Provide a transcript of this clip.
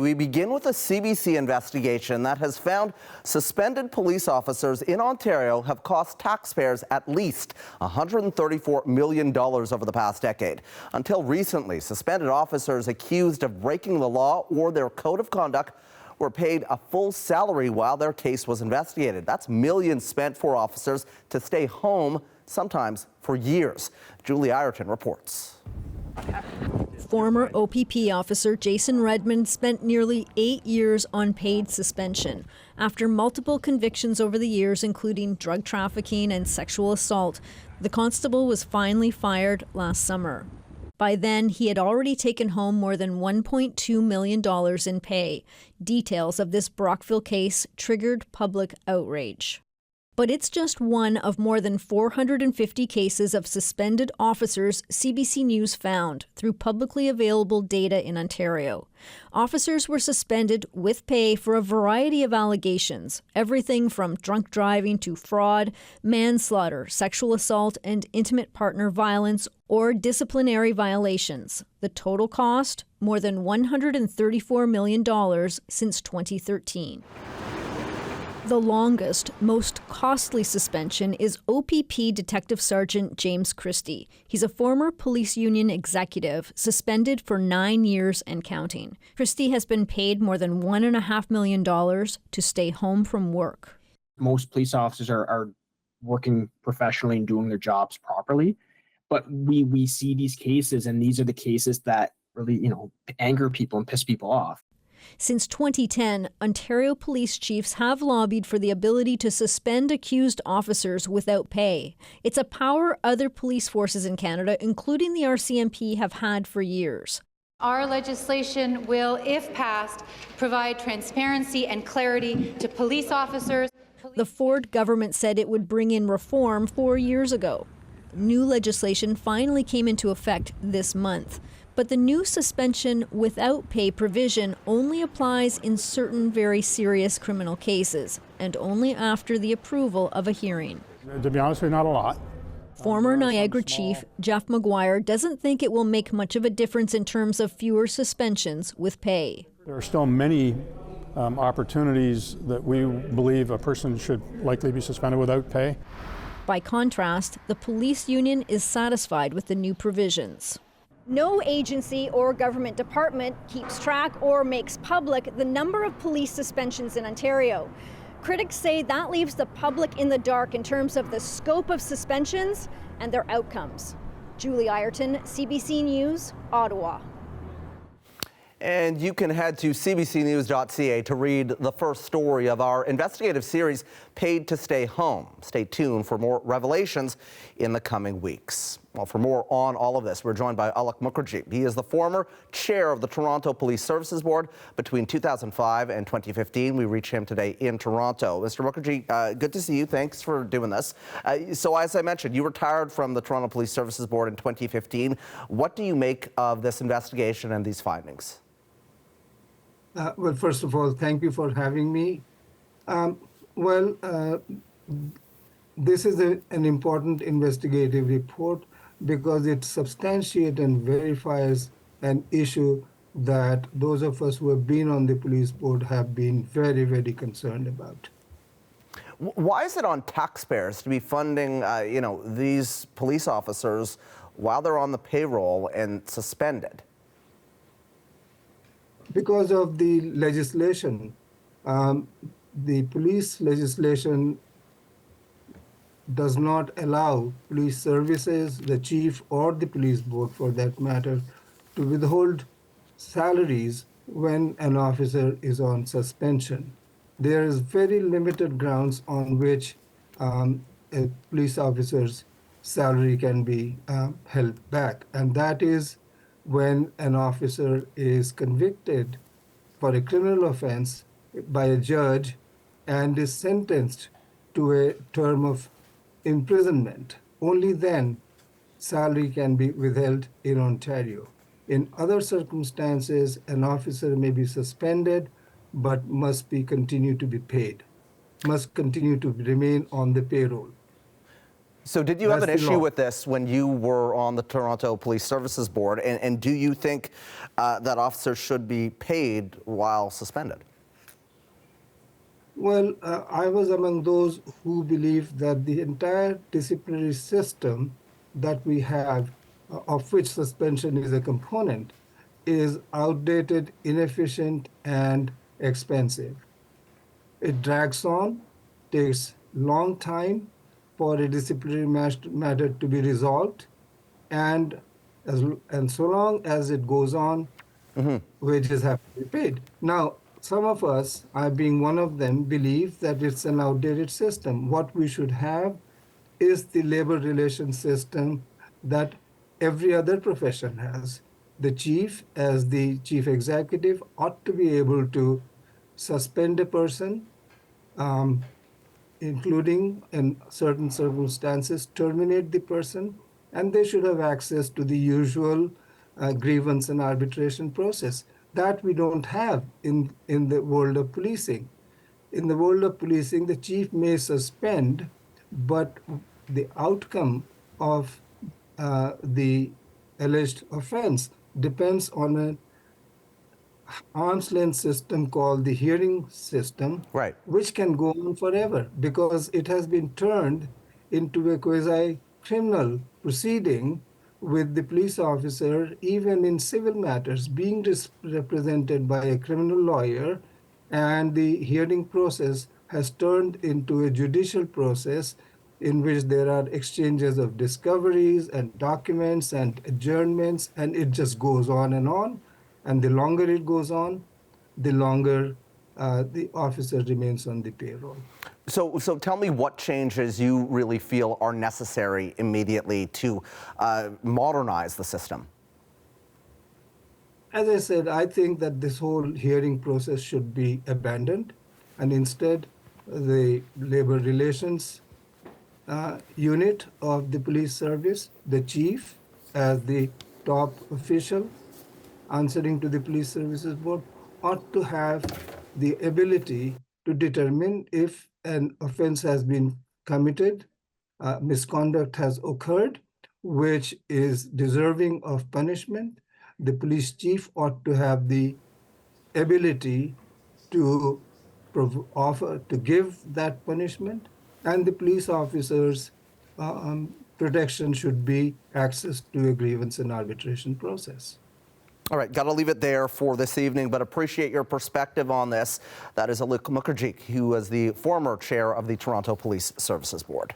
We begin with a CBC investigation that has found suspended police officers in Ontario have cost taxpayers at least $134 million over the past decade. Until recently, suspended officers accused of breaking the law or their code of conduct were paid a full salary while their case was investigated. That's millions spent for officers to stay home, sometimes for years. Julie Ireton reports. Former OPP officer Jason Redmond spent nearly 8 years on paid suspension. After multiple convictions over the years, including drug trafficking and sexual assault, the constable was finally fired last summer. By then, he had already taken home more than $1.2 million in pay. Details of this Brockville case triggered public outrage. But it's just one of more than 450 cases of suspended officers CBC News found through publicly available data in Ontario. Officers were suspended with pay for a variety of allegations, everything from drunk driving to fraud, manslaughter, sexual assault, and intimate partner violence or disciplinary violations. The total cost, more than $134 million since 2013. The longest, most costly suspension is OPP Detective Sergeant James Christie. He's a former police union executive, suspended for 9 years and counting. Christie has been paid more than $1.5 million to stay home from work. Most police officers are working professionally and doing their jobs properly, but we see these cases, and these are the cases that really, anger people and piss people off. Since 2010, Ontario police chiefs have lobbied for the ability to suspend accused officers without pay. It's a power other police forces in Canada, including the RCMP, have had for years. Our legislation will, if passed, provide transparency and clarity to police officers. The Ford government said it would bring in reform 4 years ago. New legislation finally came into effect this month. But the new suspension without pay provision only applies in certain very serious criminal cases, and only after the approval of a hearing. To be honest with you, not a lot. Former Niagara Chief Jeff McGuire doesn't think it will make much of a difference in terms of fewer suspensions with pay. There are still many opportunities that we believe a person should likely be suspended without pay. By contrast, the police union is satisfied with the new provisions. No agency or government department keeps track or makes public the number of police suspensions in Ontario. Critics say that leaves the public in the dark in terms of the scope of suspensions and their outcomes. Julie Ireton, CBC News, Ottawa. And you can head to CBCNews.ca to read the first story of our investigative series, Paid to Stay Home. Stay tuned for more revelations in the coming weeks. Well, for more on all of this, we're joined by Alok Mukherjee. He is the former chair of the Toronto Police Services Board between 2005 and 2015. We reach him today in Toronto. Mr. Mukherjee, good to see you. Thanks for doing this. So as I mentioned, you retired from the Toronto Police Services Board in 2015. What do you make of this investigation and these findings? Well, first of all, thank you for having me. This is an important investigative report because it substantiates and verifies an issue that those of us who have been on the police board have been very, very concerned about. Why is it on taxpayers to be funding, these police officers while they're on the payroll and suspended? Because of the legislation, the police legislation does not allow police services, the chief or the police board for that matter, to withhold salaries when an officer is on suspension. There is very limited grounds on which a police officer's salary can be held back, and that is when an officer is convicted for a criminal offense by a judge and is sentenced to a term of imprisonment. Only then salary can be withheld in Ontario. In other circumstances, an officer may be suspended but must continue to be paid, must continue to remain on the payroll. So did you have an That's the issue law. with this when you were on the Toronto Police Services Board? And do you think that officers should be paid while suspended? Well, I was among those who believe that the entire disciplinary system that we have, of which suspension is a component, is outdated, inefficient, and expensive. It drags on, takes long time for a disciplinary matter to be resolved, and so long as it goes on, wages have to be paid. Now, some of us, I being one of them, believe that it's an outdated system. What we should have is the labor relations system that every other profession has. The chief, as the chief executive, ought to be able to suspend a person, including in certain circumstances, terminate the person, and they should have access to the usual grievance and arbitration process. That we don't have in the world of policing. In the world of policing, the chief may suspend, but the outcome of the alleged offense depends on an arm's length system called the hearing system, Right. which can go on forever because it has been turned into a quasi-criminal proceeding with the police officer, even in civil matters, being represented by a criminal lawyer, and the hearing process has turned into a judicial process in which there are exchanges of discoveries and documents and adjournments, and it just goes on. And the longer it goes on, the longer the officer remains on the payroll. So tell me what changes you really feel are necessary immediately to modernize the system. As I said, I think that this whole hearing process should be abandoned, and instead the labor relations unit of the police service, the chief as the top official answering to the police services board, ought to have the ability to determine if an offense has been committed, misconduct has occurred, which is deserving of punishment. The police chief ought to have the ability to give that punishment, and the police officers' protection should be access to a grievance and arbitration process. All right, got to leave it there for this evening, but appreciate your perspective on this. That is Alok Mukherjee, who was the former chair of the Toronto Police Services Board.